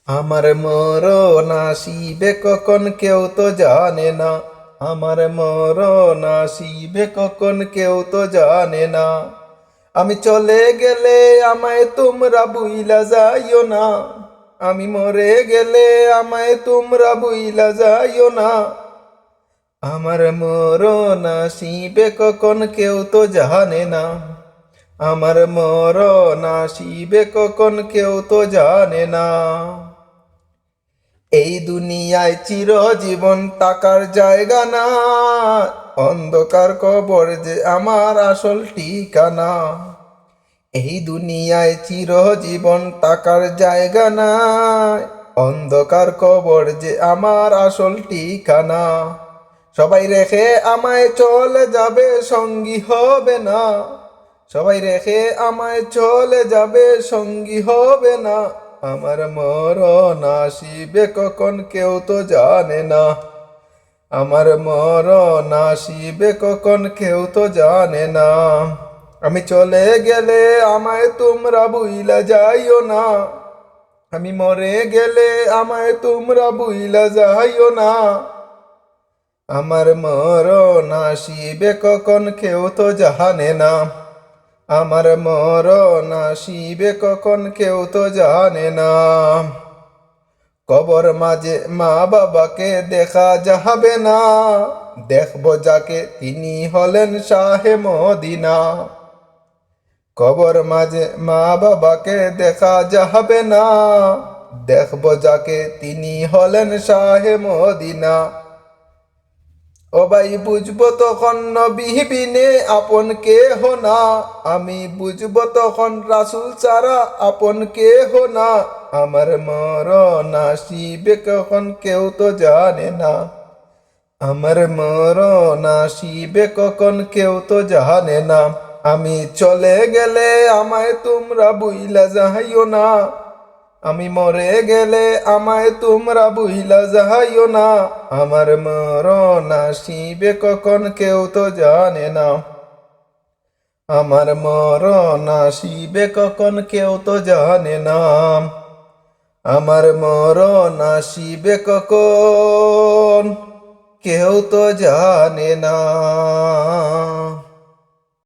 আমার মরণ আসিবে কখন কেউ তো জানে না। আমার মরণ আসিবে কখন কেউ তো জানে না। আমি চলে গেলে আমায় তোমরা বুইলা যাইও না। আমি মরে গেলে আমায় তোমরা বুইলা যাইও না। আমার মরণ আসিবে কখন কেউ তো জানে না। আমার মরণ আসিবে কখন কেউ তো জানে না। এই দুনিয়ায় চিরজীবন টাকার জায়গা না। অন্ধকার কবর যে আমার আসল ঠিকানা। এই দুনিয়ায় চিরজীবন টাকার জায়গা না। অন্ধকার কবর যে আমার আসল ঠিকানা। সবাই রেখে আমায় চলে যাবে, সঙ্গী হবে না। সবাই রেখে আমায় চলে যাবে, সঙ্গী হবে না। আমার মরণ আসিবে কখন কেউ তো জানে না। আমার মরণ আসিবে কখন কেউ তো জানে না। আমি চলে গেলে আমায় তোমরা ভুইলা যাইও না। আমি মরে গেলে আমায় তোমরা ভুইলা যাইও না। আমার মরণ আসিবে কখন কেউ তো জানে না। আমার মরণ আসিবে কখন কেউ তো জানে না। কবর মাঝে মা বাবাকে দেখা যাবে না। দেখব যাকে তিনি হলেন শাহে মদিনা। কবর মাঝে মা বাবাকে দেখা যাবে না। দেখব যাকে তিনি হলেন শাহে মদিনা। ও ভাই বুঝবো তখন নবী বিনে আপন কেহ না। আমি বুঝবো তখন রাসূল ছাড়া আপন কেহ না। আমার মরণ আসিবে কখন কেউ তো জানে না। আমার মরণ আসিবে কখন কেউ তো জানে না। আমি চলে গেলে আমায় তোমরা ভুইলা যাইও না। আমি মরে গেলে আমায় তোমরা ভুইলা যাইও না। আমার মরণ আসিবে কখন কেউ তো জানে না। আমার মরণ আসিবে কখন কেউ তো জানে না। আমার মরণ আসিবে কখন কেউ তো জানে না।